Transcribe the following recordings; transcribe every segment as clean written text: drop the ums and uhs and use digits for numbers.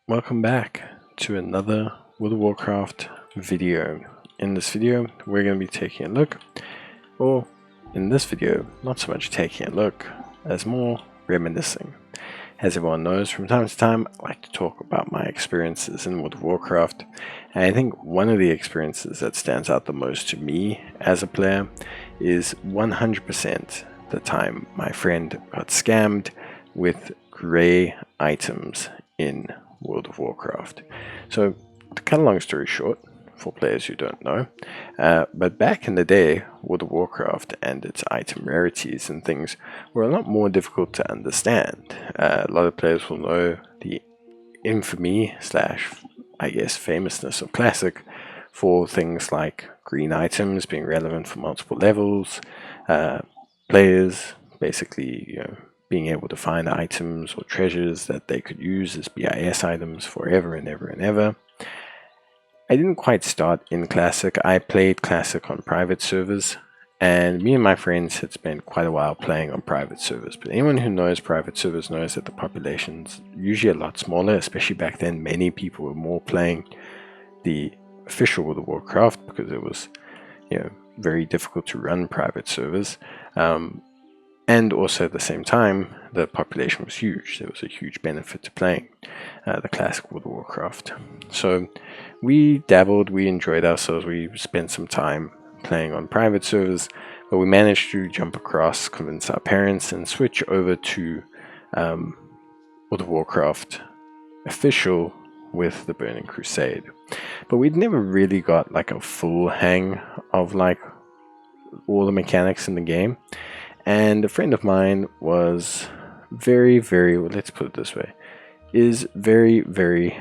Welcome back to another World of Warcraft video. In this video, we're going to be taking a look, or in this video, not so much taking a look, as more reminiscing. As everyone knows, from time to time, I like to talk about my experiences in World of Warcraft, and I think one of the experiences that stands out the most to me as a player is 100% the time my friend got scammed with grey items in World of Warcraft. So, to cut a long story short, for players who don't know, but back in the day, World of Warcraft and its item rarities and things were a lot more difficult to understand. A lot of players will know the infamy slash, I guess, famousness of Classic for things like green items being relevant for multiple levels, players basically, being able to find items or treasures that they could use as BIS items forever and ever and ever. I didn't quite start in Classic. I played Classic on private servers, and me and my friends had spent quite a while playing on private servers. But anyone who knows private servers knows that the population's usually a lot smaller, especially back then. Many people were more playing the official World of Warcraft because it was, very difficult to run private servers. And also at the same time, the population was huge. There was a huge benefit to playing the classic World of Warcraft. So we dabbled, we enjoyed ourselves, we spent some time playing on private servers, but we managed to jump across, convince our parents, and switch over to World of Warcraft official with the Burning Crusade. But we'd never really got like a full hang of like all the mechanics in the game. And a friend of mine was very, let's put it this way, is very, very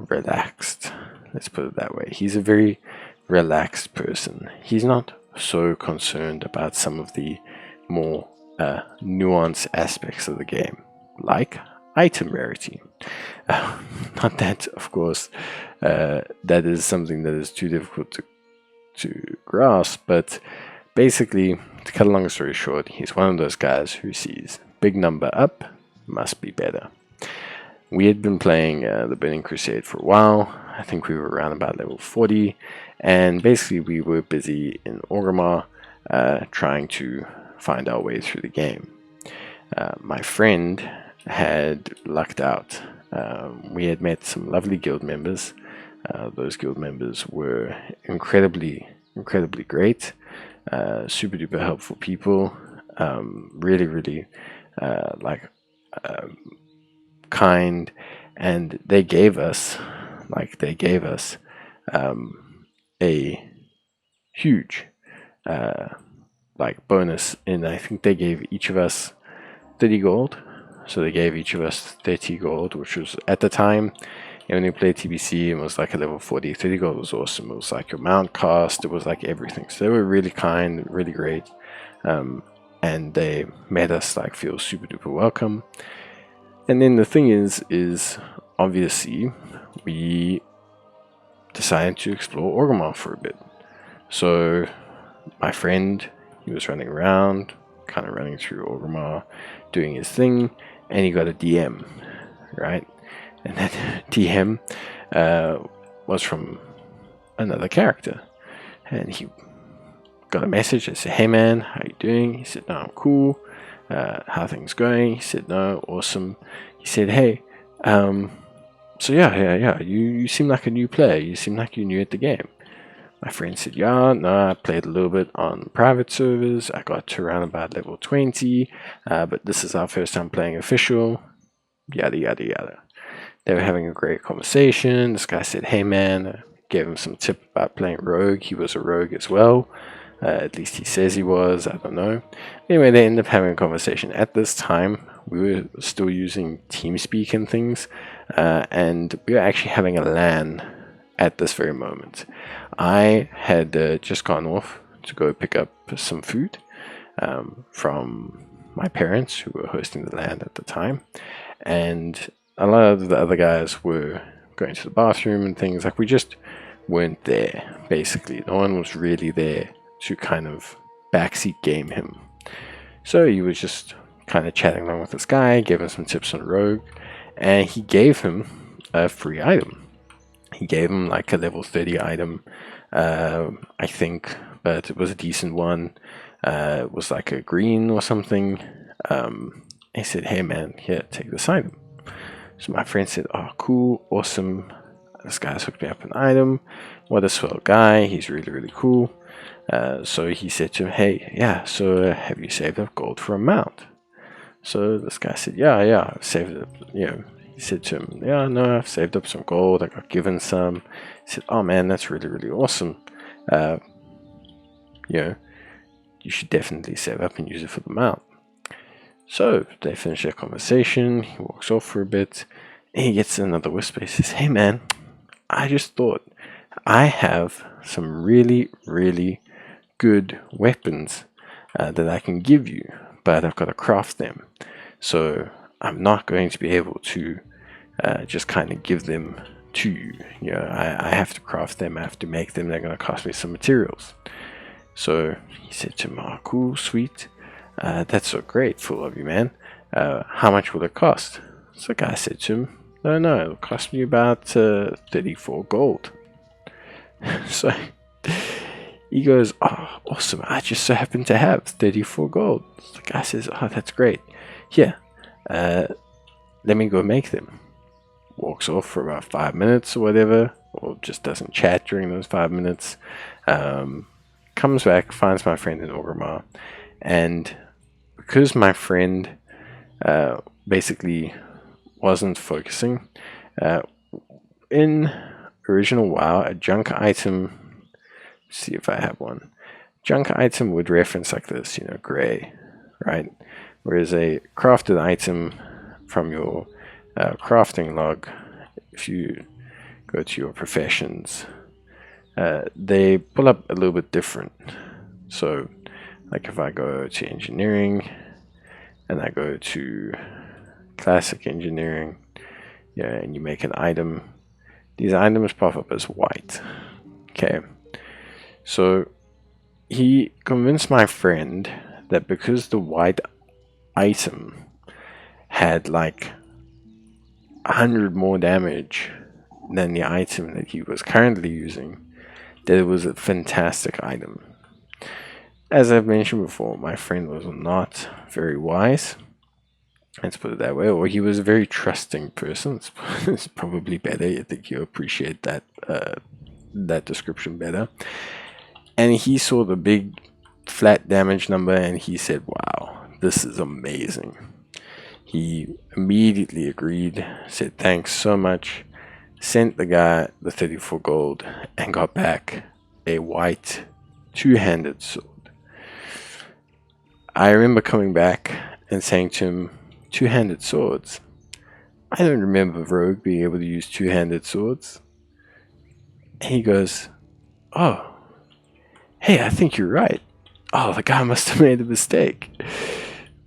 relaxed. Let's put it that way. He's a very relaxed person. He's not so concerned about some of the more nuanced aspects of the game, like item rarity. Not that, of course, that is something that is too difficult to grasp, but basically, to cut a long story short, he's one of those guys who sees big number up, must be better. We had been playing the Burning Crusade for a while. I think we were around about level 40, and basically we were busy in Orgrimmar trying to find our way through the game. My friend had lucked out. We had met some lovely guild members. Those guild members were incredibly great, super duper helpful people, really kind, and they gave us a huge bonus, and I think they gave each of us 30 gold. So they gave each of us 30 gold, which was at the time, when you played TBC, it was like a level 40. 30 gold was awesome. It was like your mount cost. It was like everything. So they were really kind, really great. And they made us like feel super duper welcome. And then the thing is obviously we decided to explore Orgrimmar for a bit. So my friend, he was running around, kind of running through Orgrimmar, doing his thing, and he got a DM, right? And that DM was from another character. And he got a message that said, "Hey man, how you doing?" He said, "No, I'm cool. How are things going?" He said, "No, awesome." He said, "Hey, so yeah, you seem like a new player. You seem like you're new at the game." My friend said, "Yeah, no, I played a little bit on private servers. I got to around about level 20, but this is our first time playing official, yada, yada, yada." They were having a great conversation. This guy said, "Hey man," gave him some tip about playing rogue. He was a rogue as well. At least he says he was. I don't know. Anyway, they ended up having a conversation. At this time, we were still using TeamSpeak and things, and we were actually having a LAN at this very moment. I had just gone off to go pick up some food from my parents, who were hosting the LAN at the time, and a lot of the other guys were going to the bathroom and things. Like, we just weren't there, basically. No one was really there to kind of backseat game him. So he was just kind of chatting along with this guy, gave him some tips on Rogue, and he gave him a free item. He gave him like a level 30 item, I think, but it was a decent one. It was like a green or something. He said, hey man, here, take this item. So my friend said, oh, cool, awesome. This guy's hooked me up an item. What a swell guy. He's really, really cool. So he said to him, hey, yeah, so have you saved up gold for a mount? So this guy said, yeah, I've saved up, He said to him, yeah, no, I've saved up some gold. I got given some. He said, oh man, that's really, really awesome. You should definitely save up and use it for the mount. So they finish their conversation. He walks off for a bit. And he gets another whisper. He says, hey man, I just thought I have some really, really good weapons that I can give you, but I've got to craft them. So I'm not going to be able to just kind of give them to you. I have to craft them. I have to make them. They're going to cost me some materials. So he said to him, oh, cool, sweet. That's so grateful of you, man. How much will it cost? So the guy said to him, no, it'll cost me about 34 gold. So he goes, oh, awesome. I just so happen to have 34 gold. So the guy says, oh, that's great. Here, let me go make them. Walks off for about 5 minutes or whatever, or just doesn't chat during those 5 minutes. Comes back, finds my friend in Orgrimmar, and because my friend basically wasn't focusing, in original WoW, a junk item, see if I have one, junk item would reference like this, gray, right? Whereas a crafted item from your crafting log, if you go to your professions, they pull up a little bit different. So like if I go to engineering and I go to classic engineering, and you make an item, these items pop up as white. Okay, so he convinced my friend that because the white item had like 100 more damage than the item that he was currently using, that it was a fantastic item. As I've mentioned before, my friend was not very wise, let's put it that way, or he was a very trusting person. It's probably better. I think you appreciate that that description better. And he saw the big flat damage number and he said, wow, this is amazing. He immediately agreed, said thanks so much, sent the guy the 34 gold, and got back a white two-handed sword. I remember coming back and saying to him, two-handed swords? I don't remember Rogue being able to use two-handed swords. And he goes, oh, hey, I think you're right. Oh, the guy must have made a mistake.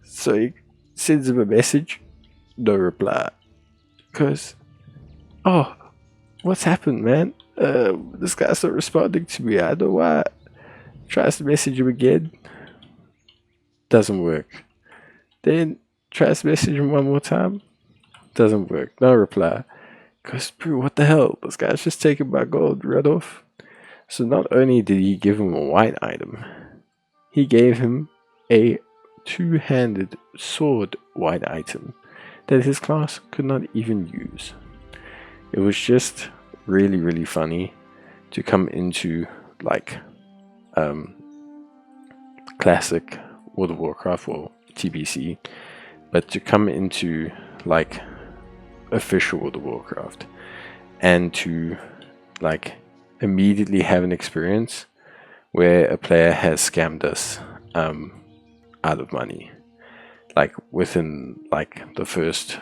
So he sends him a message, no reply. Goes, oh, what's happened, man? This guy's not responding to me. I don't know why. Tries to message him again. Doesn't work. Then tries to message him one more time. Doesn't work. No reply. Goes, bro, what the hell? This guy's just taking my gold right off. So not only did he give him a white item, he gave him a two-handed sword white item that his class could not even use. It was just really, really funny to come into like classic World of Warcraft or TBC, but to come into like official World of Warcraft and to like immediately have an experience where a player has scammed us out of money, like within like the first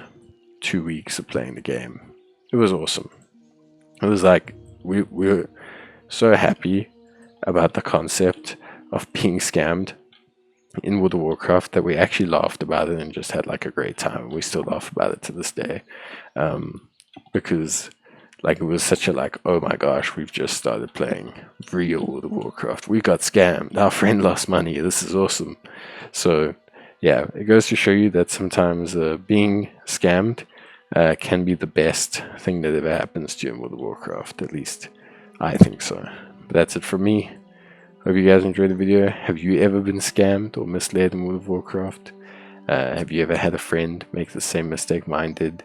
2 weeks of playing the game. It was awesome. It was like we were so happy about the concept of being scammed in World of Warcraft that we actually laughed about it and just had like a great time. We still laugh about it to this day, because like it was such a like, oh my gosh, we've just started playing real World of Warcraft. We got scammed. Our friend lost money. This is awesome. So yeah, it goes to show you that sometimes being scammed can be the best thing that ever happens to you in World of Warcraft. At least I think so. But that's it from me. Hope you guys enjoyed the video. Have you ever been scammed or misled in World of Warcraft? Have you ever had a friend make the same mistake mine did?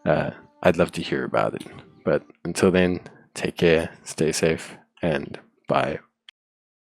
I'd love to hear about it. But until then, take care, stay safe, and bye.